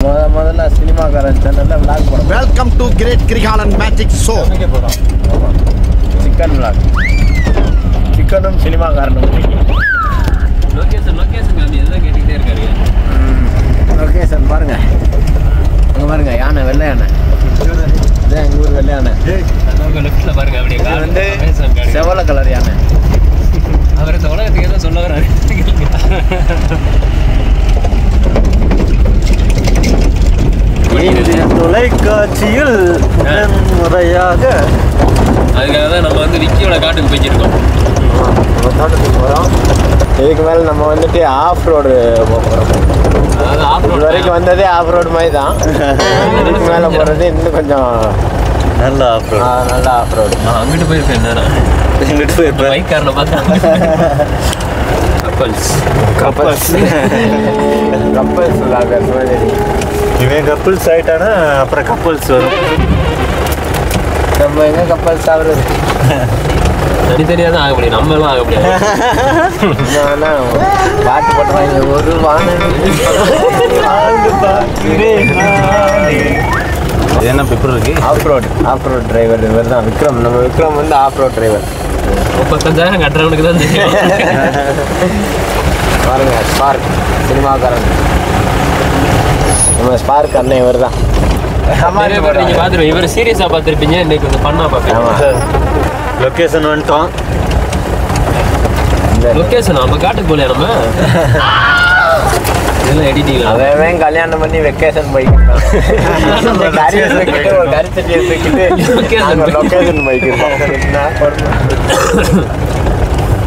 முதல்ல சினிமாக்காரன் சேனல்ல vlog போறோம். Welcome to great Kirikalan magic show. போறோம். ஆமா. Chicken vlog. சிக்கனும் சினிமாக்காரனும். லொகேஷன் காந்தி எல்லாம் கேட்டுக்கிட்டே இருக்காரு. லொகேஷன் பாருங்க. அங்க பாருங்க யானை வெள்ளை யானை. அதான் எங்க ஊர் வெள்ளை யானை. அங்க லெஃப்ட்ல பாருங்க அப்படியே இது வந்து செவல கலர் யானை. அவர் இந்த உலகத்துக்கு ஏதோ சொல்ல வராரு. இந்திய தொலைக்காட்சியில் முறையாக அதுக்காக தான் நம்ம வந்து விக்கியோட காட்டுக்கு போய்க்கிருக்கோம். தோட்டத்துக்கு போகிறோம். இதுக்கு மேலே நம்ம வந்துட்டு ஆஃப் ரோடு போகிறோம். அதாவது இது வரைக்கும் வந்ததே ஆஃப் ரோடு மாதிரி தான். இதுக்கு மேலே போகிறது இன்னும் கொஞ்சம் நல்ல ஆஃப் ரோடு. நல்ல ஆஃப் ரோடு. அங்கிட்டு போயிருப்பேன் நான். இங்கிட்டு போயிருப்பேன். பைக் காரில் பார்த்தா கப்பல்ஸ் கப்பல்ஸ் இவன் கப்பல்ஸ் ஆகிட்டானா அப்புறம் கப்பல்ஸ் வரும். நம்ம எங்கே கப்பல்ஸ் ஆகுறது? தனித்தனியாக தான் ஆக முடியும், நம்ம எல்லாம் ஆக முடியாது. பாட்டு போட்டுவாங்க ஒரு என்ன பேப்பர் இருக்கு? ஆஃப் ரோட் டிரைவர் இவர் தான் விக்ரம். நம்ம விக்ரம் வந்து ஆஃப் ரோட் டிரைவர். 35,000 கட்டுறவனுக்கு தான் தெரியும். பாருங்க ஸ்பார்க் சினிமாக்காரன். நம்ம ஸ்பார்க் அண்ணன் இவர் தான். நிறைய பேர் நீங்கள் பார்த்துருப்பீங்க. இவர் சீரியஸாக பார்த்துருப்பீங்க, இன்னைக்கு கொஞ்சம் பண்ணால் பார்ப்பீங்க. லொக்கேஷன் வந்துட்டோம். லொக்கேஷன் நம்ம காட்டுக்கு போகலையா? நம்ம இதெல்லாம் எடிட்டிங். அவன் கல்யாணம் பண்ணி வெக்கேஷன் போய்க்கிட்டான். ஒரு கரிச்சட்டி எடுத்துக்கிட்டு லொக்கேஷன் போய்க்கிட்டோம்.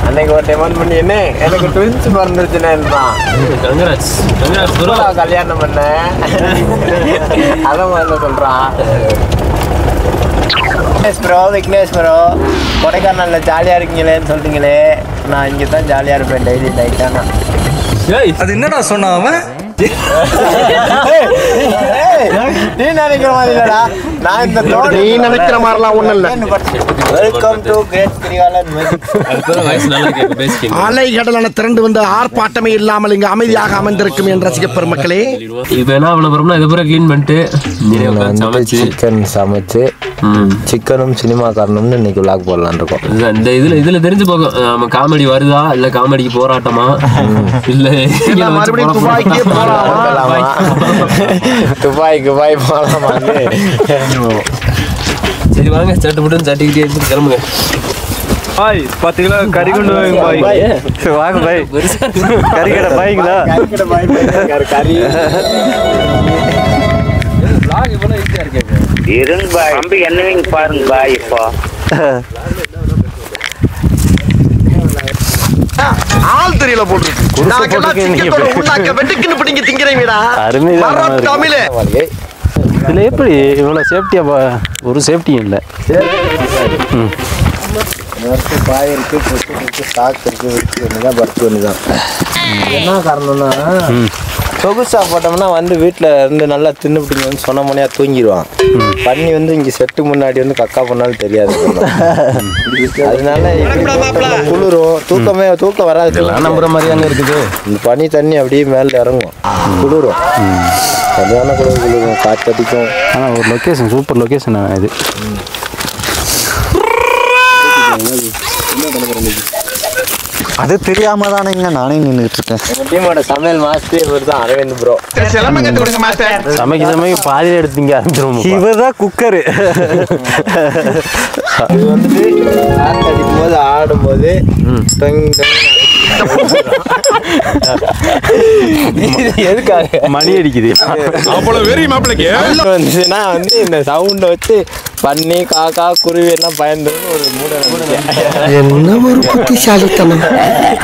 அன்னைக்கு ஒரு டெமன் பண்ணி என்ன எனக்கு ட்வின்ஸ் பிறந்துருச்சுன்னா கங்கராஜ் ப்ரோ. கல்யாணம் பண்ணேன் அதை முதல்ல சொல்றான். விக்னேஷ் ப்ரோ கொடைக்கானலில் ஜாலியாக இருக்கீங்களேன்னு சொல்றீங்களே. நான் இங்கே தான் ஜாலியாக இருப்பேன் டெய்லி நைட்டானா. அது என்னடா சொன்னா அவன்? நீ நினைக்கிற மாதிரி இல்லடா. நான் இந்த நீ நினைக்கிற மாதிரிலாம் ஒண்ணும் இல்ல. Welcome to great Kirikalan magic. Voice நல்லா கேட்கும், பேசிக்கிங்க. அலை கடலான திரண்டு வந்து ஆர்ப்பாட்டமே இல்லாமல் இங்கு அமைதியாக அமைந்திருக்கும் என் ரசிக பெருமக்களே. இப்போ என்ன பண்ண போறோம்னா இதை பூரா க்ளீன் பண்ணிட்டு சமைச்சு சிக்கன் சமைச்சு சிக்கனும் சினிமாக்காரனும்னு இன்னைக்கு vlog போடலான்னு இருக்கோம். இந்த இதுல தெரிஞ்சு போகும் நம்ம காமெடி வருதா இல்ல காமெடிக்கு போராட்டமா இல்ல மறுபடியும் துபாய்க்கே போலாமா? துபாய் போகலாமா? சரி வாங்க சட்டு புட்டு சட்டிக்கிட்டே எடுத்து கிளம்புங்க. பாய் 10 கிலோ கறி கொண்டு வாங்க பாய். வாங்க பாய். கறி கடை பாய்ங்களா? கறி vlog இவ்வளவு ஈஸியா இருக்கேங்க. இருங்க பாய் தம்பி என்னவீங்க பாருங்க பாய். இப்போ ஆள் தெரியல போட்டுருக்கு. வெட்டுக்குன்னு பிடிங்க திங்கிறீங்கடா. தமிழ் இதில் எப்படி இவ்வளோ சேஃப்டியா? ஒரு சேஃப்டியும் இல்லை. பாய் இருக்கு, ஸ்டாக் இருக்கு, தான் பர்த் ஒன்று தான். என்ன காரணம்னா சொகுசா போட்டோம்னா வந்து வீட்டில் இருந்து நல்லா தின்னுபிடிங்க வந்து சொன்ன மணியா தூங்கிடுவான். பண்ணி வந்து இங்கே செட்டு முன்னாடி வந்து கக்கா பண்ணாலும் தெரியாது. அதனால குளிரும், தூக்கம் வராது. நம்புற மாதிரி அங்கே இருக்குது. இந்த பனி தண்ணி அப்படியே மேலே இறங்கும், குளிரும். சரியான குளிரும், காற்றடிக்கும். ஆனால் ஒரு லொக்கேஷன், சூப்பர் லொக்கேஷன் இது. அது தெரியாம தானேங்க நானே நின்றுட்டு இருக்கேன். எங்கள் டீமோட சமையல் மாஸ்டர் இவர் தான் அரவிந்த் ப்ரோ. சமைக்க பாதியில் எடுத்தீங்க. இவர் தான் குக்கரு. இது வந்துட்டு காற்றடிக்கும் போது ஆடும்போது எதுக்காக மணி அடிக்குது வந்துச்சுன்னா வந்து இந்த சவுண்டை வச்சு பண்ணி காக்கா குருவி எல்லாம் பயந்து ஒரு என்ன ஒரு புத்திசாலித்தனம்.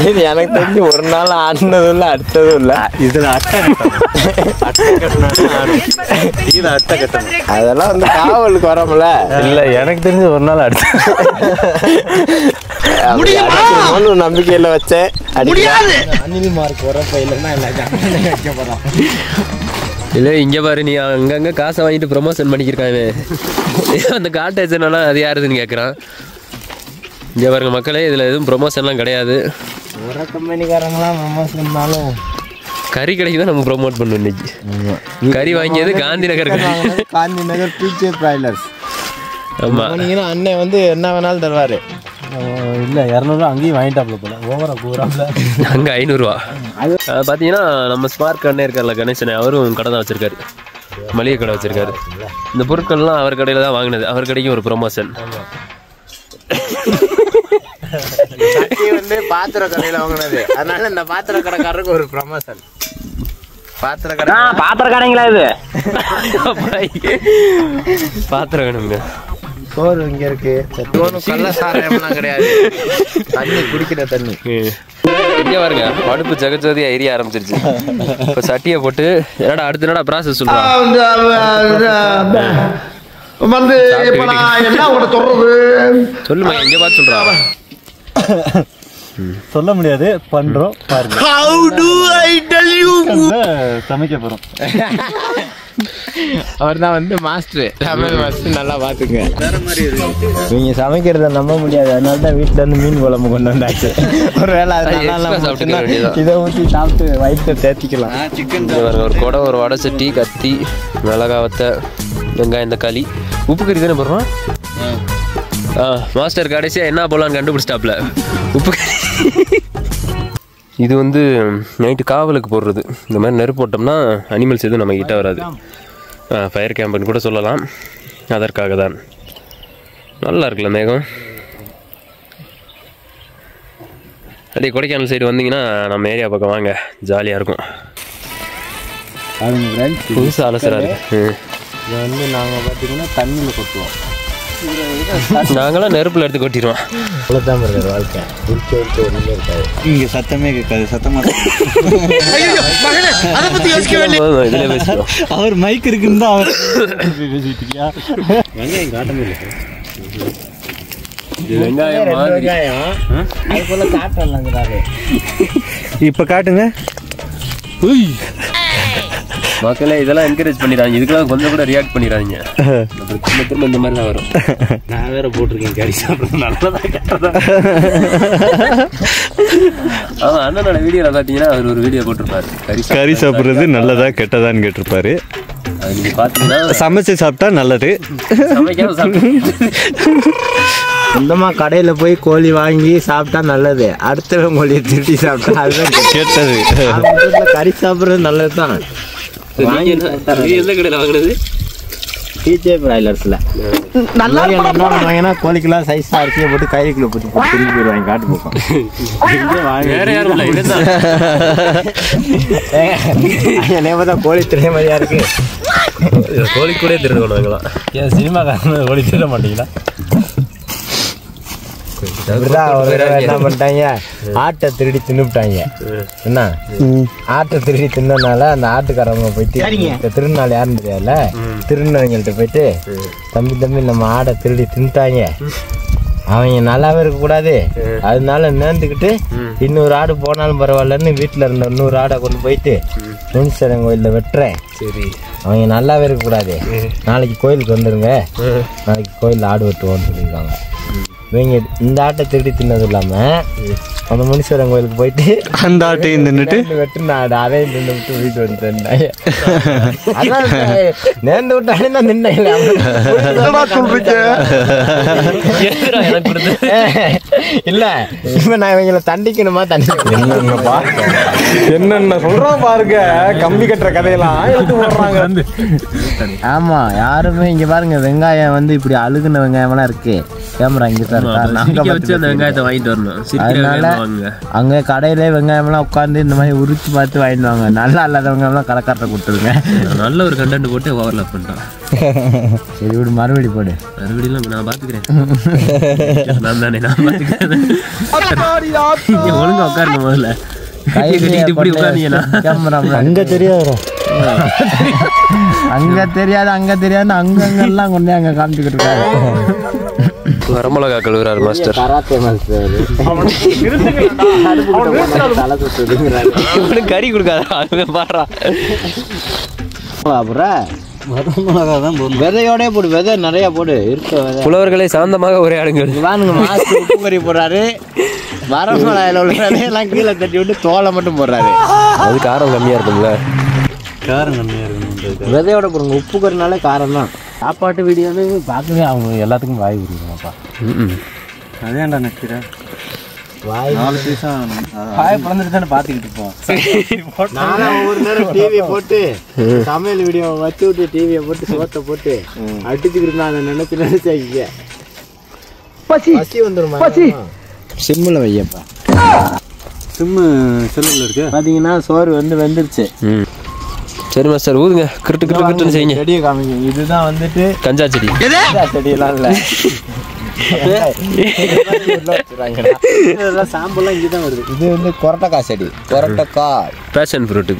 இது எனக்கு தெரிஞ்சு ஒரு நாள் ஆடினதும் இல்லை, அடுத்ததும் இல்லை. இதுல அட்டை கட்டணும். அதெல்லாம் வந்து காவலுக்கு வரோம்ல. இல்லை எனக்கு தெரிஞ்ச ஒரு நாள் அடுத்து நம்பிக்கையில வச்சேன். அனில் மார்க் வரப்ப இல்லைன்னா வைக்க போறோம். இல்லை இங்கே பாரு, நீ அங்கங்கே காசை வாங்கிட்டு ப்ரொமோஷன் பண்ணிக்கிருக்காங்க. அந்த காட்டேஜனால அது யாருதுன்னு கேட்குறான். இங்கே பாருங்க மக்களே, இதில் எதுவும் ப்ரொமோஷன்லாம் கிடையாது. ஒரு கம்பெனிக்காரங்களாம் ப்ரொமோஷன்னாலும் கறி கடைக்கு தான் நம்ம ப்ரொமோட் பண்ணோம் இன்னைக்கு. கறி வாங்கியது காந்தி நகர். காந்தி நகர் பீச்சே பிராய்லர்ஸ். ஆமாம், போனீங்கன்னா அண்ணன் வந்து என்ன வேணாலும் தருவார். இல்லை 200 அங்கேயும் வாங்கிட்டாப்ல போல ஓவரா கூறாப்ல. அங்கே 500. பார்த்தீங்கன்னா நம்ம ஸ்மார்ட் அண்ணே இருக்கார்ல கணேசனே, அவரும் கடை தான் வச்சுருக்காரு, மளிகை கடை வச்சுருக்காரு. இந்த பொருட்கள்லாம் அவர் கடையில் தான் வாங்கினது. அவர் கடைக்கும் ஒரு ப்ரொமோஷன். வந்து பாத்திர கடையில் வாங்கினது, அதனால இந்த பாத்திர கடைக்காரருக்கு ஒரு ப்ரொமோஷன். பாத்திர கடைங்களா இது? பாத்திரம் வேணுங்க. சோறு இங்க இருக்கு. கள்ள சாராயம்லாம் கிடையாது, தண்ணி குடிக்கிற தண்ணி. இங்கே பாருங்க, அடுப்பு ஜெகஜோதியா எரிய ஆரம்பிச்சிருச்சு. இப்போ சட்டியை போட்டு என்னடா அடுத்த என்னடா ப்ராசஸ் சொல்றான் வந்து இப்ப நான் என்ன உங்களை சொல்றது? சொல்லுமா, எங்க பார்த்து சொல்றான். சொல்ல முடியாது, பண்றோம் பாருங்க. How do I tell you? சமைக்க போறோம். அவர் தான் வந்து மாஸ்டர், சமையல் மாஸ்டர். நல்லா பார்த்துங்க. நீங்க சமைக்கிறத நம்ப முடியாது, அதனால தான் வீட்டுல இருந்து மீன் குழம்பு கொண்டு வந்தாச்சு. ஒரு வேளை இதை ஊற்றி சாப்பிட்டு வயிற்றை தேத்திக்கலாம். ஒரு குடை, ஒரு வடை சட்டி, கத்தி, மிளகா வத்த, வெங்காயம், தக்காளி, உப்பு கறி தானே போடுறோம். மாஸ்டர் கடைசியாக என்ன போடலான்னு கண்டுபிடிச்சிட்டாப்ல, உப்பு கறி. இது வந்து நைட்டு காவலுக்கு போடுறது. இந்த மாதிரி நெருப்பு போட்டோம்னா அனிமல்ஸ் எதுவும் நம்ம கிட்ட வராது. ஃபயர் கேம்புன்னு கூட சொல்லலாம். அதற்காக தான். நல்லா இருக்குல்ல மேகம். அப்படியே கொடைக்கானல் சைடு வந்தீங்கன்னா நம்ம ஏரியா பக்கம் வாங்க, ஜாலியாக இருக்கும். புதுசாக அலசரா இருக்கு. இதை வந்து நாங்கள் பார்த்தீங்கன்னா தண்ணியில் கொட்டுவோம். நாங்களாம் நெருப்பில் எடுத்து கொட்டிடுவோம். அவ்வளோதான் இருக்கிற வாழ்க்கை. உரிச்சு ஒன்றுமே இருக்காது. இங்கே சத்தமே கேட்காது, சத்தமா இதில் பேசிக்கிறோம். அவர் மைக் இருக்குன்னு தான் அவர் பேசிட்டியா? வெங்காயம் காட்டமே இல்லை. வெங்காயம் அது போல காட்டலாங்கிறாரு. இப்போ காட்டுங்க. மக்களே இதெல்லாம் என்கரேஜ் பண்ணிடுறாங்க. இதுக்கெல்லாம் கொஞ்சம் கூட ரியாக்ட் பண்ணிடுறாங்க. திரும்ப திரும்ப இந்த மாதிரி தான் வரும். நான் வேற போட்டிருக்கேன் கறி சாப்பிட்றது நல்லதா கேட்டதா. ஆமாம், அண்ணனோட வீடியோவில் பார்த்தீங்கன்னா அவர் ஒரு வீடியோ போட்டிருப்பாரு, கறி சாப்பிட்றது நல்லதா கெட்டதான்னு கேட்டிருப்பாரு. அது நீங்கள் பார்த்தீங்கன்னா சமைச்சு சாப்பிட்டா நல்லது, சமைக்காம சாப்பிட்டு சொந்தமாக கடையில் போய் கோழி வாங்கி சாப்பிட்டா நல்லது. அடுத்தவன் கோழியை திருட்டி சாப்பிட்டா அதுதான் கெட்டது. வீட்டில் கறி சாப்பிட்றது நல்லது தான். எந்த கடையில் வாங்கினது? பீச்சே பிராய்லர்ஸில் நல்லா என்ன பண்ணுவாங்கன்னா கோழிக்கெல்லாம் சைஸாக அரிசியை போட்டு கைக்குள்ளே போட்டு திரும்பி போயிடுவாங்க காட்டு போக்கும். வேற யாரும் இல்லை, இதுதான் தான் கோழி திரைமதியாக இருக்கு. கோழி கூட திருடுவோம் நாங்களாம். ஏன் சினிமாக்காரங்க கோழி திட மாட்டீங்களா? என்ன பண்ணிட்டாங்க, ஆட்டை திருடி தின்னுட்டாங்க. என்ன ஆட்டை திருடி தின்னனால அந்த ஆட்டுக்காரவங்க போயிட்டு திருநாள் யாருன்னு தெரியாதுல, திருநவங்கள்ட்ட போயிட்டு தம்பி நம்ம ஆடை திருடி தின்னுட்டாங்க, அவங்க நல்லாவே இருக்கக்கூடாது, அதனால நேர்ந்துக்கிட்டு இன்னொரு ஆடு போனாலும் பரவாயில்லன்னு வீட்டில் இருந்த இன்னொரு ஆடை கொண்டு போயிட்டு முனிஸ்வரன் கோயிலில் வெட்டுறேன். சரி, அவங்க நல்லாவே இருக்கக்கூடாது, நாளைக்கு கோயிலுக்கு வந்துடுங்க, நாளைக்கு கோயிலில் ஆடு வெட்டுவோன்னு சொல்லியிருக்காங்க. இவங்க இந்த ஆட்டை திருடி தின்னது இல்லாமல் அந்த முனீஸ்வரன் கோயிலுக்கு போயிட்டு அந்த ஆட்டையும் தின்னுட்டு வெட்டு நாடு அதையும் தின்னு விட்டு வீட்டு வந்துட்டேன். நேர்ந்து விட்டாலே நான் நின்னேன். இல்ல இப்ப நான் இவங்களை தண்டிக்கணுமா என்னென்ன சொல்றோம் பாருங்க, கம்பி கட்டுற கதையெல்லாம் எடுத்து போடுறாங்க. ஆமா, யாருமே இங்க பாருங்க வெங்காயம் வந்து இப்படி அழுகுன வெங்காயம் எல்லாம் இருக்கு. கேமரா இங்க வச்சு அந்த வெங்காயத்தை வாங்கிட்டு வரணும். அதனால அங்க கடையில வெங்காயம் எல்லாம் உட்காந்து இந்த மாதிரி உரிச்சு பார்த்து வாங்கிட்டு வாங்க. நல்லா இல்லாத வெங்காயம் எல்லாம் கடைக்காரத்தை கொடுத்துருங்க. நல்ல ஒரு கண்டென்ட் போட்டு ஓவர்லாப் பண்ணிட்டான். சரி விடு, மறுபடி போடு. மறுபடியும் நான் பாத்துக்கிறேன். நான் தானே, நான் பாத்துக்கிறேன். ஒழுங்கா உட்காருங்க முதல்ல. கை கட்டிட்டு இப்படி உட்காந்தீங்கன்னா கேமரா அங்க தெரியாதா? அங்க தெரியாது அங்க தெரியாது அங்கெல்லாம் கொண்டு அங்க காமிச்சுக்கிட்டு இருக்காரு. வரமிளகா கழுவுறாரு மாஸ்டர். கராத்தே மாஸ்டர் கறி கொடுக்காத பாடுறா. வரமிளகா தான் போடணும். விதையோடய போடு, விதை நிறைய போடு. இருக்க புலவர்களை சாந்தமாக உரையாடுங்கள். வானுங்க, மாஸ்டர் உப்பு கறி போடுறாரு, வரமிளகாயில் உள்ள விதையெல்லாம் கீழே தட்டி விட்டு தோலை மட்டும் போடுறாரு. அது காரம் கம்மியாக இருக்கும்ல. காரம் கம்மியாக இருக்கணும். விதையோட போடுங்க. உப்பு கறினாலே காரம் தான். சாப்பாட்டு வீடியோன்னு பார்க்கவே அவங்க எல்லாத்துக்கும் வாய் விடுவாங்கப்பா. அதேண்டா நிற்கிறேன். வாய் 4 பீஸாக வாய் பிறந்துட்டு தானே பார்த்துக்கிட்டு இருப்போம். நானும் ஒவ்வொரு நேரம் டிவியை போட்டு சமையல் வீடியோ வச்சு விட்டு டிவியை போட்டு சோத்தை போட்டு அடிச்சுக்கிட்டு இருந்தா அதை நினைச்சாங்க பசி வந்துருமா. சிம்மில் வையப்பா. சிம்மு செல்லில் இருக்கு. பார்த்தீங்கன்னா சோறு வெந்துருச்சு. சரி மாஸ்டர் ஊதுங்க. கிருட்டு கிருட்டு கிருட்டுன்னு செய்யுங்க. செடியை காமிங்க. இதுதான் வந்துட்டு கஞ்சா செடி. செடியெல்லாம் இல்லை. சாம்பல்லாம் இங்கதான் வருது. இது வந்து கொரட்டைக்காய் செடி. கொரட்டைக்காய் பேஷன் ஃப்ரூட்டு.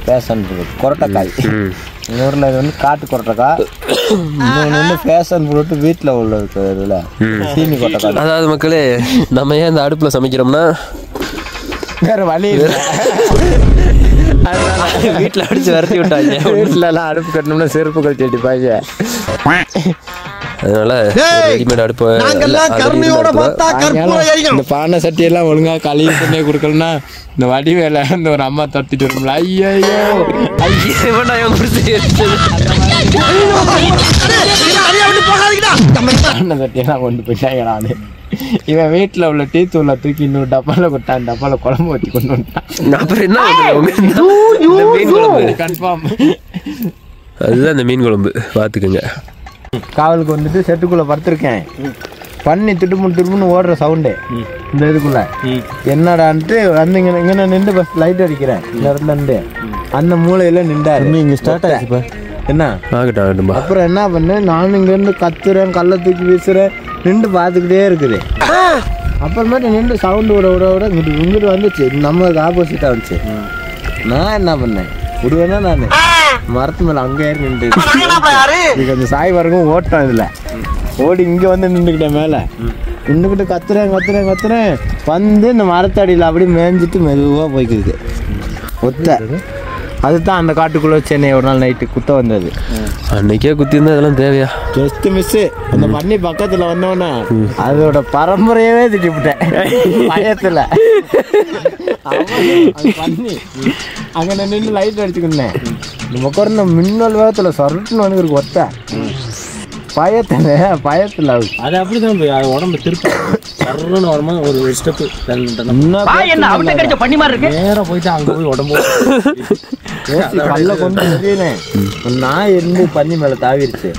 பேஷன் ஃப்ரூட் கொரட்டைக்காய். இந்த ஊரில் இது வந்து காட்டு கொரட்டைக்காய். இன்னொன்று வந்து பேஷன் ஃப்ரூட் வீட்டில் உள்ள இருக்குதுல சீனி கொட்டைக்காய். அதாவது மக்களே, நம்ம ஏன் இந்த அடுப்பில் சமைக்கிறோம்னா வேற வழி இல்லை. வீட்டில் அடிச்சு விரட்டி விட்டாங்க. வீட்டிலலாம் அடுப்பு கட்டணும்னா செருப்புகள் செடிப்பாங்க. அதனால ரெடிமேட் அடுப்பு. இந்த பானை சட்டியெல்லாம் ஒழுங்கா கழுவி பண்ணி கொடுக்கலன்னா இந்த வடி வேலை இந்த ஒரு அம்மா தட்டிட்டு வரும்ல. ஐயோ பானை சட்டியெல்லாம் கொண்டு போயிட்டாங்க. இவன் வீட்டில் உள்ள டீ தூளை தூக்கி இன்னொரு டப்பால கொட்டான். டப்பால குழம்பு வச்சு கொண்டு வந்துட்டான். அப்புறம் என்ன மீன் குழம்பு கன்ஃபார்ம். அதுதான் இந்த மீன் குழம்பு. பார்த்துக்குங்க. காவலுக்கு வந்துட்டு செட்டுக்குள்ளே படுத்திருக்கேன். பண்ணி திரும்புன்னு ஓடுற சவுண்டு இந்த இதுக்குள்ள என்னடான்ட்டு வந்து இங்கே நின்று பஸ் லைட் அடிக்கிறேன். இந்த இடத்துல நின்று அந்த மூலையில நின்றாரு. இங்கே ஸ்டார்ட் ஆகிடுச்சு. என்ன ஆகட்டும். அப்புறம் என்ன பண்ணேன், நானும் இங்கேருந்து கத்துறேன், கல்லை தூக்கி வீசுறேன், நின்று பார்த்துக்கிட்டே இருக்குது. அப்புறமேட்டு நின்று சவுண்டு விட இங்கிட்டு வந்துச்சு. நம்மளுக்கு ஆப்போசிட்டாக வந்துச்சு. நான் என்ன பண்ணேன், விடுவேன்னா நான் மரத்து மேலே அங்கே நின்று இதுக்கு அந்த சாய் வரைக்கும் ஓட்டம். இதில் ஓடி இங்கே வந்து நின்றுக்கிட்டேன். மேலே நின்றுக்கிட்டு கத்துறேன் வந்து இந்த மரத்தடியில் அப்படியே மேய்ஞ்சிட்டு மெதுவாக போய்க்குது ஒத்த. அதுதான் அந்த காட்டுக்குள்ளே சென்னை ஒரு நாள் நைட்டு குத்த வந்தது. அன்னைக்கே குத்தி இருந்தா அதெல்லாம் தேவையா? Just miss. அந்த பண்ணி பக்கத்தில் வந்தோன்னே அதோட பரம்பரையவே திட்டிவிட்டேன் பயத்தில். பண்ணி அங்கே நின்று லைட் அடிச்சுக்கிட்டேன். நம்ம குறைந்த மின்னல் வேகத்தில் சொரட்டுன்னு வந்து ஒத்த பயத்தில் அது அப்படிதான் போய் அது உடம்பு திருப்பி சர்றன்னு வரும்போது ஒரு ஸ்டெப்பு நேரம் போயிட்டு அங்கே போய் உடம்பு கல்ல கொண்டு தெரியுனேன். நான் இருந்து பண்ணி மேலே தாவிருச்சு.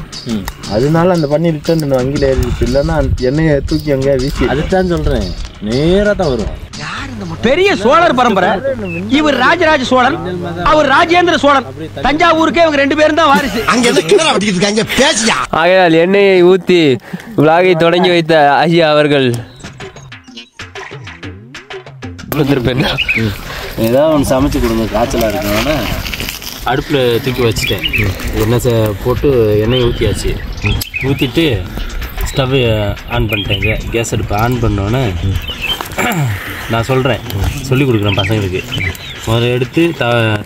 அதனால அந்த பண்ணி ரிட்டர்ன் வங்கியில் ஏறிடுச்சு. இல்லைன்னா எண்ணெயை தூக்கி அங்கே வீசி. அதுதான் சொல்றேன், நேராக தான் வரும். பெரிய சோழர் பரம்பரை. இவர் ராஜராஜ சோழன், அவர் ராஜேந்திர சோழன். தஞ்சாவூருக்கே இவங்க 2 பேரும் தான் வாரிசு. ஆகையால் எண்ணெயை ஊற்றி விலாகை தொடங்கி வைத்த ஐயா அவர்கள் ஏதாவது ஒன்று சமைச்சு கொடுங்க, காய்ச்சலாக இருக்கணும்னா. அடுப்பில் தூக்கி வச்சுட்டேன். எண்ணெய் போட்டு எண்ணெய் ஊற்றியாச்சு. ஊற்றிட்டு ஸ்டவ்வை ஆன் பண்ணிட்டேங்க. கேஸ் அடுப்பை ஆன் பண்ணோன்னே நான் சொல்கிறேன், சொல்லி கொடுக்குறேன் பசங்களுக்கு. முதல்ல எடுத்து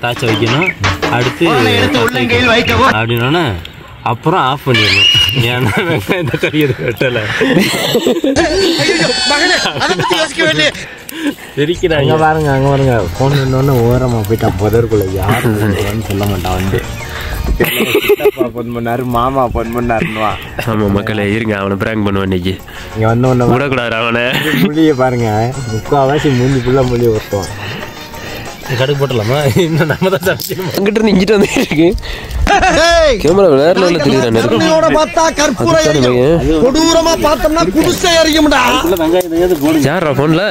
தாய்ச்ச வைக்கணும், அடுத்து அப்படின்னோடனே அப்புறம் ஆஃப் பண்ணிடணும். ஏன்னா வெங்காயத்தை கறி எதுவும் வெட்டலை. அங்கே பாருங்க ஃபோன் பண்ணோன்னே ஓரமாக போயிட்டான் புதற்குள்ள. யாரும் சொல்ல மாட்டான். வந்து ஃபோன் பண்ணாரு, மாமா ஃபோன் பண்ணாருன்னுவா. ஆமாம் மக்களே, இருங்க அவனை பிராங்க் பண்ணுவான் இன்னைக்கு. இங்கே வந்தோடனே விடக்கூடாது அவனை. மொழியை பாருங்க, 3/4 மூஞ்சி ஃபுல்லாக மொழியை ஒருத்தோம். கடுக்கு போட்டலாமா? இன்னும் நம்ம தான் சமைக்கணும். அங்கிட்ட இருந்து இங்கிட்ட வந்து இருக்கு. கேமரா வேற லெவலில் தெரியுது. பார்த்தா கற்பூரம் கொடூரமா பார்த்தோம்னா குடிசை எரியும்டா. வெங்காயம் போடுங்க. யாரா ஃபோனில்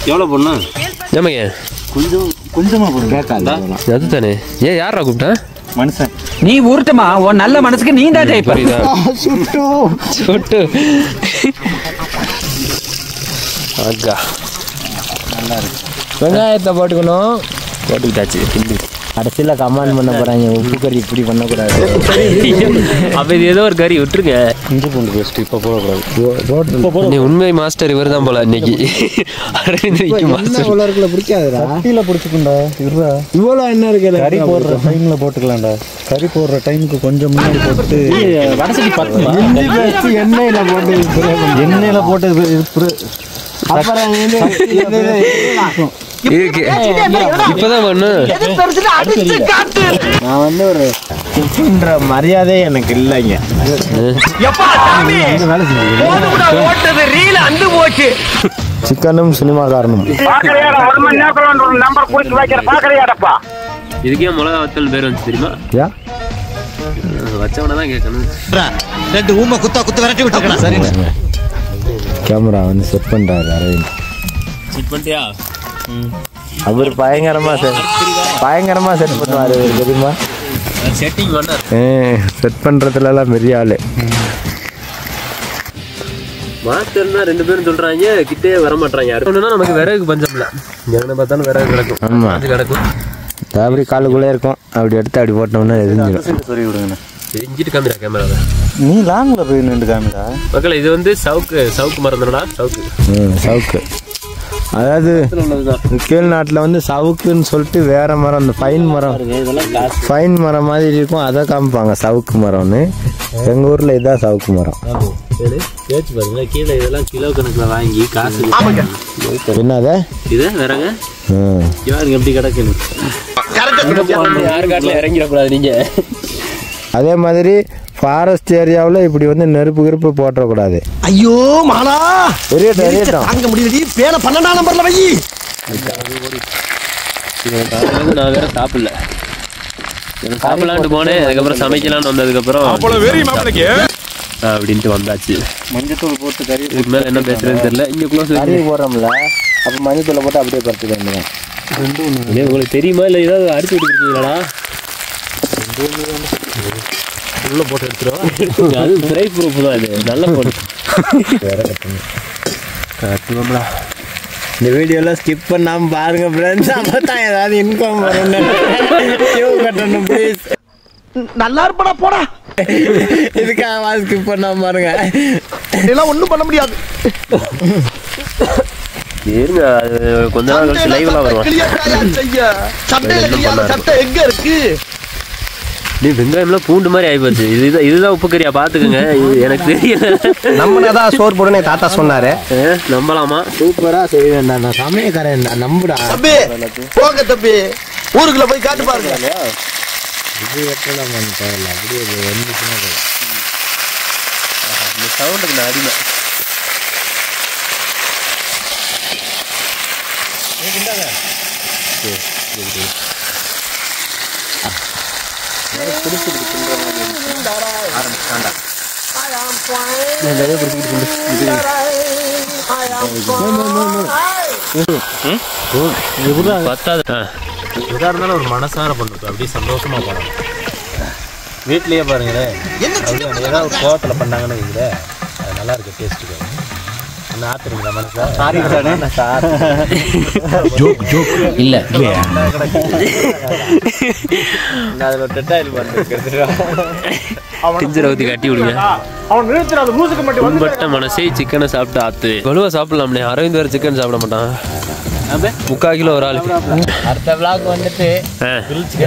எவ்வளோ போடணும்? ஏமாங்க கொஞ்சமாக போடுங்க. கேட்காது. அதுதானே. ஏன் யாரா கூப்பிட்டா? மனுஷன் நீ ஊர்ட்டமா, உன் நல்ல மனசுக்கு நீ தான் ஜெயிப்ப. சுட்டு அக்கா நல்லா இருக்கு. வெங்காயத்தை போட்டுக்கணும். போட்டுக்கிட்டாச்சு. கடைசியில் கமெண்ட் பண்ண போகிறாங்க, உப்பு கறி இப்படி பண்ணக்கூடாது. அப்போ இது ஏதோ ஒரு கறி விட்டுருங்க. இஞ்சி பூண்டு பேஸ்ட் இப்போ போடக்கூடாது. நீ உண்மை மாஸ்டர் இவர் தான் போல இன்னைக்கு. இவ்வளோ இருக்குல்ல, பிடிக்காதுடா. கீழே பிடிச்சிக்கண்டா. இவ்வளோ என்ன இருக்கு? கறி போடுற டைமில் போட்டுக்கலாம்டா. கறி போடுற டைமுக்கு கொஞ்சம் முன்னாடி போட்டு வடசட்டி பத்துமா எண்ணெயில் போட்டு எண்ணெயில் போட்டு அப்புறம் இப்பதான் பண்ணு. நான் வந்து ஒரு குக்கின்ற மரியாதை எனக்கு இல்லைங்க. சிக்கனும் சினிமாக்காரனும் இதுக்கே மிளகா வத்தல் பேர் வந்து தெரியுமா? வச்சவனதான் கேட்கணும். 2 ஊமை குத்து விரட்டி விட்டுருக்கேன். சரி, கேமரா வந்து செட் பண்றாரு அரவிந்த். செட் பண்ணிட்டியா? அவர் பயங்கரமா செட் பண்ணுவாரு தெரியுமா? செட்டிங் பண்ண செட் பண்றதுல எல்லாம் பெரிய ஆளு. மாஸ்டர்னா 2 பேரும் சொல்றாங்க, கிட்டே வர மாட்டாங்க. யாருன்னா நமக்கு விறகு பஞ்சம் இல்லை. எங்கே பார்த்தாலும் விறகு கிடக்கும். ஆமா, அது கிடக்கும். அப்படி காலுக்குள்ளே இருக்கும். அப்படி எடுத்து அப்படி போட்டோம்னா எரிஞ்சிடும். சொல்லி விடுங்கண்ணா. எரிஞ்சிட்டு காமிடா கேமராவை. நீ லாங்கில் போய் நின்று காமிடா. மக்கள் இது வந்து சவுக்கு மரம் தானடா. சவுக்கு அதாவது கீழ்நாட்டில் வந்து சவுக்குன்னு சொல்லிட்டு வேற மரம், இந்த ஃபைன் மரம் மாதிரி இருக்கும், அதை காமிப்பாங்க சவுக்கு மரம்னு. எங்கள் ஊரில் இதான் சவுக்கு மரம். பேச்சு பாருங்க, கீழே இதெல்லாம் கிலோ கணக்கில் வாங்கி காசு என்னது இது வேறங்க. யாருங்க எப்படி கிடக்குன்னு யாரு காட்டில் இறங்கிடக்கூடாது நீங்க. அதே மாதிரி ஃபாரஸ்ட் ஏரியாவில் இப்படி வந்து நெருப்பு போட்டக்கூடாது. ஐயோ மாலா, எரியட்டும். அங்க முடியல. பேன 12ஆம் நம்பர்ல வை. நான் வேற சாப்பிடலான்ட்டு போனேன். அதுக்கப்புறம் சமைக்கலான்னு வந்ததுக்கப்புறம் அப்படின்ட்டு வந்தாச்சு. மஞ்சத்தூள் போட்டு கறி இதுக்கு மேலே என்ன பேசுறதுன்னு தெரியல. இங்கே க்ளோஸ் கறி போடுறோம்ல, அப்போ மஞ்சத்தூளை போட்டு அப்படியே பறிச்சுக்க வேண்டியதான். உங்களுக்கு தெரியுமா இல்லை ஏதாவது அடிச்சு விட்டுருக்கீங்களாடா? உள்ள போட்டு எடுத்துருவோம். அது ஃப்ரை ப்ரூஃப் தான். இது நல்ல போட்டு கட்டுவோம்ல. இந்த வீடியோலாம் ஸ்கிப் பண்ணாமல் பாருங்க ஃப்ரெண்ட்ஸ். அப்போ தான் ஏதாவது இன்கம் கட்டணும் ப்ளீஸ். நல்லா இருப்படா போடா. இதுக்காக ஸ்கிப் பண்ணாமல் பாருங்க. இதெல்லாம் ஒன்றும் பண்ண முடியாது. இருங்க, அது கொஞ்ச நாள் கழிச்சு லைவ்லாம் வருவான். சட்டை எங்க இருக்கு? நீ வெங்காயம்லாம் பூண்டு மாதிரி ஆகிப்போச்சு. இதுதான் உப்பு கறியா? பார்த்துக்கோங்க. எனக்கு தெரியல. நம்மளதான் சோறு போடுன்னு தாத்தா சொன்னாரு. நம்பலாமா? சூப்பரா செய்வேன். நான் சமயக்காரன் நம்புடா. தம்பி போங்க தம்பி, ஊருக்குள்ள போய் காட்டு பாருங்க. இது வெட்டலாம் தேவையில்ல. அப்படியே வந்துச்சுன்னா இந்த சவுண்டுக்கு நான் அடிமை. பத்தாது. எதா இருந்தாலும் ஒரு மனசார பண்ணுறது, அப்படியே சந்தோஷமா பண்ணணும். வீட்லயே பாருங்களேன், ஏதாவது ஒரு கோவத்தில் பண்ணாங்கன்னு வைங்களே, அது நல்லா இருக்கு டேஸ்ட்டுக்கு. அந்த ஆத்துறீங்களா மனசா? இல்லை அதில் ஒரு டெட்டாயில் டிஞ்சரை ஊற்றி கட்டி விடுங்க. உண்பட்ட மனசே சிக்கனை சாப்பிட்டு ஆத்து. வலுவா சாப்பிடலாம்னே. அரவிந்த் வேறு சிக்கன் சாப்பிட மாட்டான். 3/4 கிலோ ஒரு ஆளுக்கு. அடுத்த விளாக் வந்துட்டு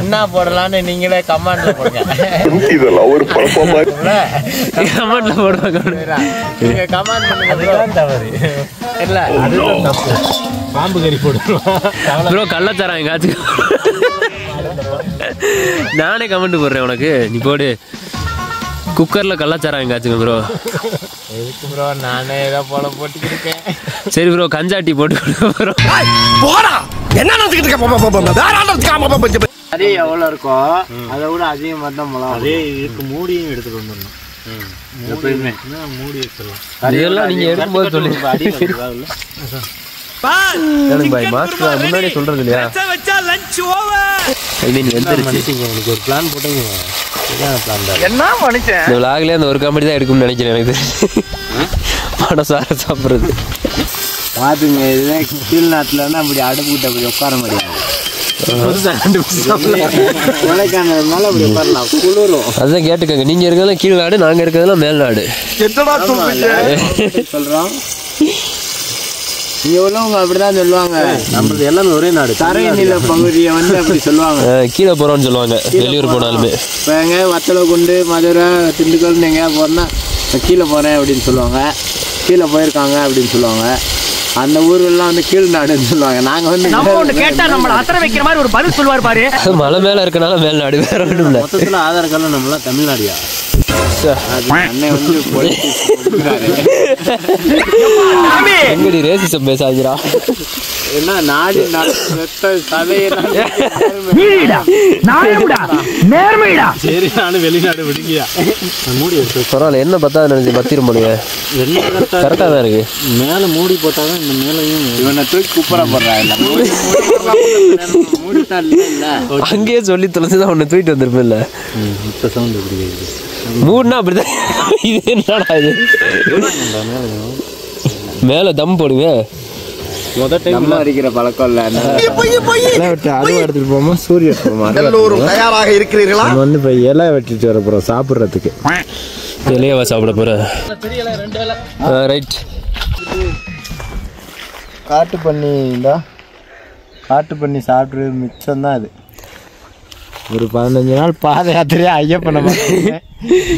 என்ன போடலான்னு நீங்களே கமெண்ட்ல போடுங்க. இதெல்லாம் ஒரு பழப்பமா கமெண்ட்ல போடுவாங்க. நீங்க கமெண்ட் பண்ணுங்க. தவறு இல்ல, அதுதான் தப்பு. பாம்பு கறி போடுவோம். ப்ரோ கள்ளச்சாரம் எங்காச்சும் நானே கமெண்ட் போடுறேன் உனக்கு. நீ போடு. குக்கரில் கள்ளச்சாரம் எங்காச்சுங்க ப்ரோ. எதுக்கு ப்ரோ? நானே ஏதோ போல போட்டுக்கிருக்கேன். சரி ப்ரோ, கஞ்சாட்டி போட்டு ப்ரோ. போடா, என்ன நினைச்சுக்கிட்டு இருக்க? அதே எவ்வளோ இருக்கோ அதை விட அதிகமாக தான் போகலாம். அதே இதுக்கு மூடியும் எடுத்துட்டு வந்துடணும். எப்பயுமே மூடி வச்சிடலாம். அதெல்லாம் நீங்கள் எடுக்கும்போது சொல்லி பாய் மாஸ்டர் முன்னாடியே சொல்றது இல்லையா? எனக்கு ஒரு பிளான் போட்டீங்க. என்ன மனுஷன்? இந்த விளாக்லேயே அந்த ஒரு காமெடி தான் எடுக்கும்னு நினைக்கிறேன். எனக்கு மனசார சாப்பிட்றது பார்த்துங்க. இதுதான் கீழ்நாட்டில்னா அப்படி அடுப்புக்கிட்ட அப்படி உட்கார முடியாது. கொடைக்கானல்னால அப்படி உட்காரலாம், குளிரும். அதுதான் கேட்டுக்கோங்க. நீங்கள் இருக்கிறதெல்லாம் கீழ்நாடு, நாங்கள் இருக்கிறதெல்லாம் மேல்நாடு. சொல்கிறோம். இங்கே உள்ளவங்க அப்படிதான் சொல்லுவாங்க. நம்மளது எல்லாமே ஒரே நாடு. தரை நில பகுதியை வந்து அப்படி சொல்லுவாங்க. கீழே போகிறோன்னு சொல்லுவாங்க வெளியூர் போனாலுமே. இப்போ எங்க வத்தலகுண்டு, மதுரை, திண்டுக்கல் எங்கேயா போகிறேன்னா கீழே போகிறேன் அப்படின்னு சொல்லுவாங்க. கீழே போயிருக்காங்க அப்படின்னு சொல்லுவாங்க. அந்த ஊரெல்லாம் வந்து கீழ் நாடுன்னு சொல்லுவாங்க. நாங்க வந்து நம்ம ஒண்ணு கேட்டா நம்மள அத்தனை வைக்கிற மாதிரி ஒரு பதில் சொல்லுவார் பாரு. மலை மேல இருக்கனால மேல்நாடு வேற ஒன்றும் இல்லை. மொத்தத்துல ஆதார் கார்டில் நம்மளாம் தமிழ்நாடியா? அண்ணன் வந்து எங்கடி ரேசிசம் பேசாதீரா. என்ன நாடு சபையெல்லாம் சரி நானும் வெளிநாடு விடுங்கியா மூடி எடுத்து பரவாயில்ல. என்ன பத்தாது நினைச்சு பத்திரம் போனீங்க. கரெக்டாக தான் இருக்கு. மேலே மூடி போட்டாதான் இந்த மேலையும் இவனை தூக்கி குப்பரை போடுறாங்க. மூடித்தான் இல்லை. அங்கேயே சொல்லி தொலைச்சுதான் ஒன்று தூக்கிட்டு வந்திருப்பேன். இல்லை இப்போ சவுண்ட் எப்படி கேட்குது? மூடுனா அப்படிதான். இது என்னடா இது? மேலே தம் போடுங்க. முதல் டைம் அடிக்கிற பழக்கம் இல்லை. அருவா எடுத்துட்டு போமா சூரிய எல்லோரும் தயாராக இருக்கிறீர்களா? வந்து இப்போ இலை வெட்டிட்டு வர போகிறோம் சாப்பிட்றதுக்கு. இலையவா சாப்பிட போகிறேன். ரைட். காட்டு பண்ணி இந்தா காட்டு பண்ணி சாப்பிட்றது மிச்சம் தான். அது ஒரு 15 நாள் பாத யாத்திரையா ஐயப்பனை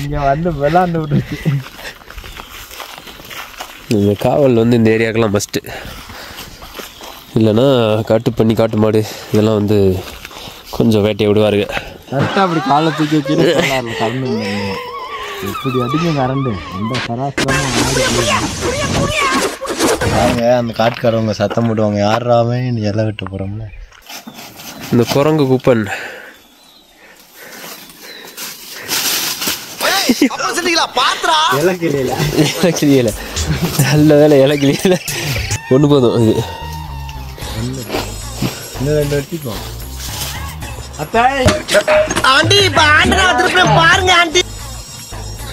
இங்கே வந்து விளாண்டு விட்டுருச்சு. இந்த காவல் வந்து இந்த ஏரியாக்கெல்லாம் மஸ்ட்டு. இல்லைன்னா காட்டு பண்ணி காட்டு மாடு இதெல்லாம் வந்து கொஞ்சம் வேட்டையை விடுவாருங்க. கரெக்டாக அப்படி காலை தூக்கி வச்சு கரண்டு இப்படி அடிங்க கரண்டு ரொம்ப சராசரமாக வாங்க. அந்த காட்டுக்காரவங்க சத்தம் போடுவாங்க, யாராவே இலை வெட்ட போகிறோம்ல. இந்த குரங்கு குப்பன் இலக்கிலியல நல்ல வேலை. இலக்கிலியல ஒன்று போதும். இது இன்னும் 2 வெட்டிப்போம்.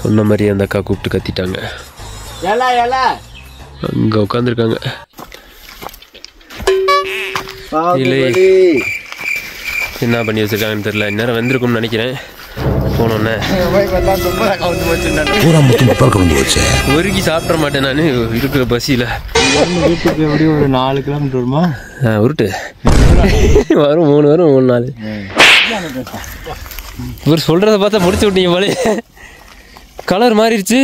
சொன்ன மாதிரி அந்த அக்கா கூப்பிட்டு கத்திட்டாங்க. அங்கே உட்காந்துருக்காங்க. என்ன பண்ணி வச்சிருக்காங்கன்னு தெரியல. இந்நேரம் வந்திருக்கும்னு நினைக்கிறேன். போனோன்னே ஒருக்கி சாப்பிட மாட்டேன் நான் இருக்கிற பசியில். வீட்டுக்கு எப்படியும் ஒரு 4 கிலோமீட்டர் வருமா? உருட்டு வரும் 3 வரும் 3 4. இவர் சொல்கிறத பார்த்தா முடிச்சு விட்டீங்க போல. கலர் மாறிடுச்சு.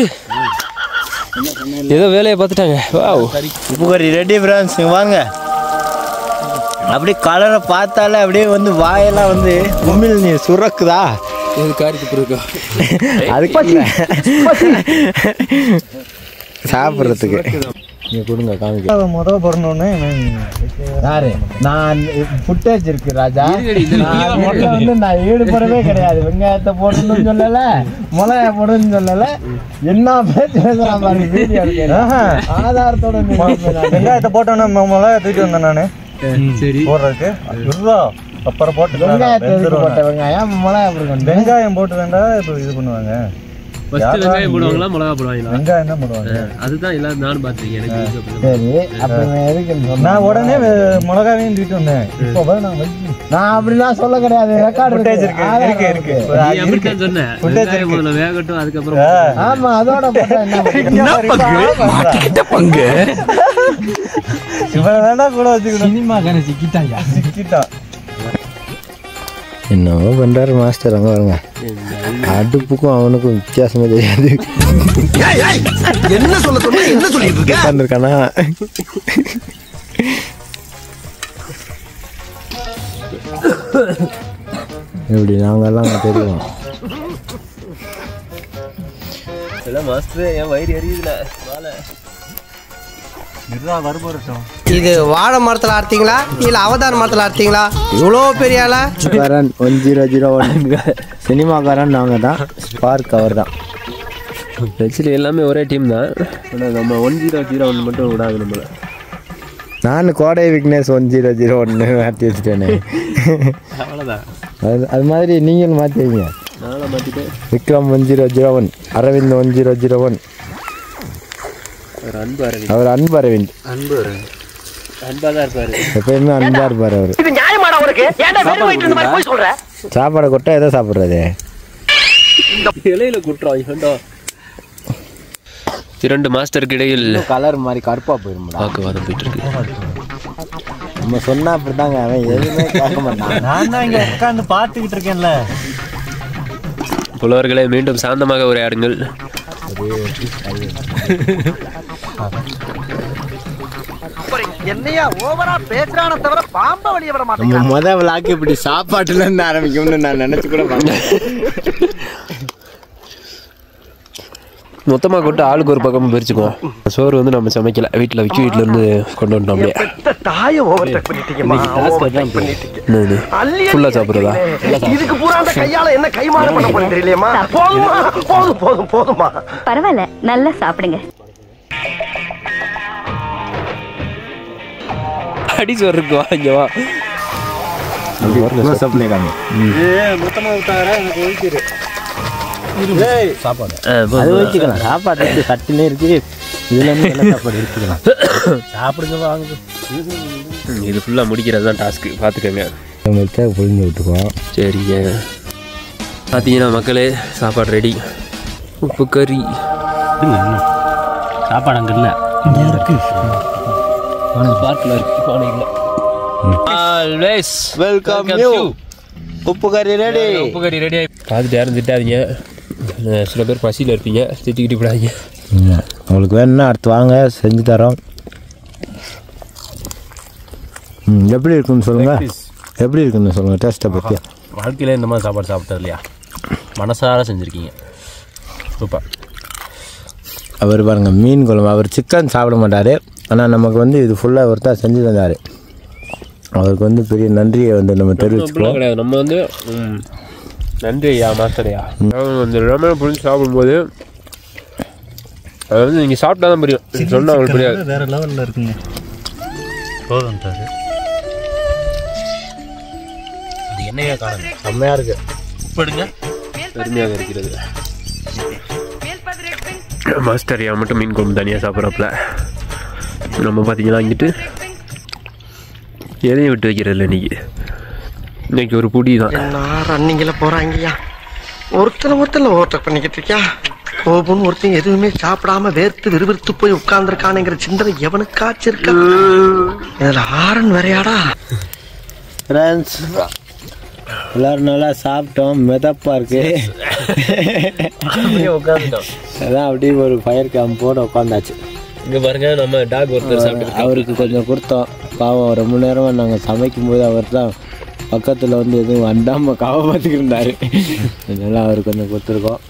ஏதோ வேலையை பார்த்துட்டாங்க. வாவ், உப்பு கறி ரெடி ஃப்ரெண்ட்ஸ். வாங்க. அப்படியே கலரை பார்த்தாலே அப்படியே வந்து வாயெல்லாம் வந்து உமிழ் நீ சுரக்குதா. இது காரிக்கு இருக்கா அதுக்கு சாப்பிட்றதுக்கு நீ கொடுங்க காமிக்க. முதல் பிறந்தோடனே யாரு நான் ஃபுட்டேஜ் இருக்கு ராஜா. வந்து நான் ஈடுபடவே கிடையாது. வெங்காயத்தை போடணும்னு சொல்லல, மிளகாய் போடணும்னு சொல்லல. என்ன பேசுறேன் பாருங்க வீடியோ இருக்கு. ஆதாரத்தோட வெங்காயத்தை போட்டோன்னு மிளகாய் தூக்கிட்டு வந்தேன் நான். சரி போடுறதுக்கு அப்புறம் போட்டு வெங்காயத்தை போட்ட வெங்காயம் மிளகாய் வெங்காயம் போட்டு வேண்டாம். இப்போ இது பண்ணுவாங்க. வெங்காயம் போடுவாங்களா மிளகா போடுவாங்களா? வெங்காயம் தான் போடுவாங்க. அதுதான் எல்லாரும் நானும் பார்த்துருக்கேன். எனக்கு சரி அப்ப நான் உடனே மிளகாவையும் தூக்கிட்டு வந்தேன். இப்போ நான் அப்படிலாம் சொல்ல கிடையாது. ரெக்கார்டு இருக்கு. அப்படித்தான் சொன்னேன். வெங்காயம் முதல்ல வேகட்டும், அதுக்கப்புறம் ஆமா அதோட பங்கு இவ்வளவு வேண்டாம் கூட வச்சுக்கணும். சினிமா சிக்கிட்டான். என்னவோ பண்றாரு மாஸ்டர். அங்க வருங்க. அடுப்புக்கும் அவனுக்கும் வித்தியாசமே தெரியாது. என்ன சொல்ல சொன்ன என்ன சொல்லிட்டு இருக்க? உட்காந்துருக்கானா? இப்படி நாங்கெல்லாம் தெரியும். மாஸ்டர் என் வயிறு எரியுதுல. இது வாழை மரத்தில் அறுத்தீங்களா இல்லை அவதார மரத்தில் அறுத்தீங்களா? இவ்வளோ பெரிய ஆளா? 1001 சினிமாக்காரன் நாங்கள் தான். ஸ்பார்க் அவர் தான். ஆக்சுவலி எல்லாமே ஒரே டீம் தான். ஆனால் நம்ம 1001 மட்டும் விடாது நம்மளை. நான் கோடை விக்னேஷ் 1001 மாற்றி வச்சுட்டேனே. அவ்வளோதான். அது மாதிரி நீங்களும் மாற்றி வைங்க. நானும் மாற்றிட்டேன். விக்ரம் 1001, அரவிந்த் 1001. அவர் அன்பு அரவிந்த். அன்பா தான் இருப்பாரு. எப்பயுமே அன்பா இருப்பாரு அவரு. சாப்பாடை கொட்டா எதை சாப்பிட்றது? இலையில குட்டுறாங்க. 2 மாஸ்டருக்கு இடையில் கலர் மாதிரி கருப்பா போயிடும். வாக்குவாதம் போயிட்டு இருக்கு. நம்ம சொன்னா அப்படித்தாங்க. அவன் எதுவுமே கேட்க மாட்டான். நான் தான் இங்க உட்காந்து பார்த்துக்கிட்டு இருக்கேன்ல. புலவர்களை மீண்டும் சாந்தமாக உரையாடுங்கள். போறீங்க? என்னையா ஓவரா பேசுறானே தவிர பாம்ப வெளிய விட மாட்டேங்க. முத விளாக்கு இப்படி சாப்பாட்டுல இருந்து ஆரம்பிக்கும்னு நான் நினைச்சு கூட பார்த்தேன். மொத்தமாக கொண்டு ஆளுக்கு ஒரு பக்கம் பிரிச்சுக்குவோம். சோறு வந்து நம்ம சமைக்கல, வீட்டில் விக்கி வீட்டில் இருந்து கொண்டு வந்துட்டோம். அப்படியே தாயை ஓவர்டேக் பண்ணிட்டீங்கம்மா. ஃபுல்லாக சாப்பிட்றதா? இதுக்கு பூரா அந்த கையால என்ன கைமாறு பண்ண போறேன் தெரியலையம்மா. போதுமா, போதும் போதும் போதுமா. பரவாயில்ல, நல்லா சாப்பிடுங்க. அடி சோறு இருக்கு, இங்கே வா. சாப்பிடுங்க. மொத்தமாக விட்டாரா எனக்கு ஒழிச்சிரு. சாப்பாடு அது வச்சுக்கலாம். சாப்பாடு சட்டுனே இருக்கு. இதுல இருந்து நல்லா சாப்பாடு எடுத்துக்கலாம். சாப்பிடுங்க வாங்குது. இது ஃபுல்லாக முடிக்கிறது தான் டாஸ்க்கு, பார்த்துக்கோங்க. புரிஞ்சு விட்டுக்குவோம். சரிங்க, பார்த்தீங்கன்னா மக்களே சாப்பாடு ரெடி. உப்பு கறி சாப்பாடு அங்கே இல்லை, இங்கே இருக்கு. பார்க்கில் இருக்கு, பானையில். Always welcome you. உப்பு கறி ரெடி. உப்பு கறி ரெடி ஆகி பார்த்துட்டு யாரும் திட்டாதீங்க. சில பேர் பசியில் இருப்பீங்க, திட்டிக்கிட்டு விடாதீங்க. உங்களுக்கு வேணும்னா அடுத்து வாங்க, செஞ்சு தரோம். எப்படி இருக்குன்னு சொல்லுங்க. எப்படி இருக்குன்னு சொல்லுங்க, டேஸ்ட்டை பற்றி. வாழ்க்கையில் இந்த மாதிரி சாப்பாடு சாப்பிட்டது இல்லையா? மனசார செஞ்சுருக்கீங்க, சூப்பர். அவர் பாருங்க மீன் குழம்பு. அவர் சிக்கன் சாப்பிட மாட்டார், ஆனால் நமக்கு வந்து இது ஃபுல்லாக ஒருத்தா செஞ்சு தந்தார். அவருக்கு வந்து பெரிய நன்றியை வந்து நம்ம தெரிவிச்சுக்கலாம். கிடையாது, நம்ம வந்து நன்றி ஐயா, மாஸ்டரையா. அந்த லெமன் புரிஞ்சு சாப்பிடும்போது அது வந்து நீங்கள் சாப்பிட்டா தான் புரியும், சொன்னால் அவங்களுக்கு புரியாது. வேற லெவலில் இருக்குங்க. போதும் சார். அது என்னையா காணுங்க, செம்மையாக இருக்குது. உப்படுங்க, பெருமையாக இருக்கிறது. மாஸ்டர் ஐயா மட்டும் மீன் குழம்பு தனியாக சாப்பிட்றப்பல நம்ம பார்த்தீங்கன்னா இங்கிட்டு எதையும் விட்டு வைக்கிறதில்ல. இன்னைக்கு ஒரு புடி தான். என்ன ரன்னிங்ல போறாங்கய்யா. ஒருத்தனை ஓவர்டேக் பண்ணிக்கிட்டு இருக்கியா. கோபுன்னு ஒருத்தன் எதுவுமே சாப்பிடாம வேர்த்து விறுவிறுத்து போய் உட்கார்ந்துருக்கானுங்கிற சிந்தனை எவனுக்காச்சும் இருக்கா? இதுல ஆரன் வேறையாடா. ஃப்ரெண்ட்ஸ் எல்லோரும் நல்லா சாப்பிட்டோம். மெதப்பாக இருக்கு. உட்காந்துட்டோம். அதான் அப்படியே ஒரு ஃபயர் கேம்போட உட்காந்தாச்சு. இங்கே பாருங்க, நம்ம டாக் ஒருத்தர் சாப்பிட்டு அவருக்கு கொஞ்சம் கொடுத்தோம். பாவம் ரொம்ப நேரமாக நாங்கள் சமைக்கும்போது அவர் தான் பக்கத்தில் வந்து எதுவும் வண்டாமல் காப்பாற்றிக்கிட்டு இருந்தார். அதனால அவருக்கு கொஞ்சம் கொடுத்துருக்கோம்.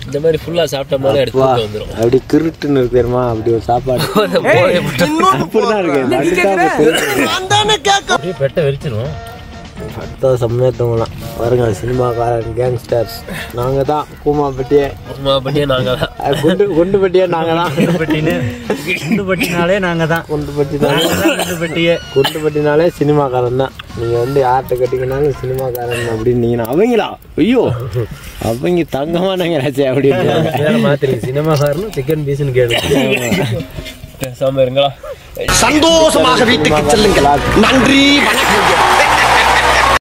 இந்த மாதிரி ஃபுல்லாக சாப்பிட்டோம்னால எடுத்து வந்துடும். அப்படி கிருட்டுன்னு இருக்கு தெரியுமா, அப்படி ஒரு சாப்பாடு அப்படிதான் அப்படியே பெட்டை வெறிச்சிடும். அடுத்த சமயத்தவங்களாம் பாருங்க, சினிமாக்காரன் கேங்ஸ்டர்ஸ் நாங்கள் தான். கூமாப்பட்டியே நாங்கள் தான். குண்டுப்பட்டியே நாங்கள் தான். குண்டுப்பட்டினாலே நாங்கள் தான். குண்டுப்பட்டினாலே சினிமாக்காரன் தான். நீங்கள் வந்து யார்கிட்ட கட்டிக்கினாலும் சினிமாக்காரன் அப்படின்னீங்கன்னா அவங்களா ஐயோ அவங்க தங்கமானங்களாச்சே அப்படின்னு மாத்திரி சினிமாக்காரனும் சிக்கன் பீஸ்ன்னு கேட்டு சந்தோஷமாக வீட்டுக்கு செல்லுங்கள். நன்றி, வணக்கம்.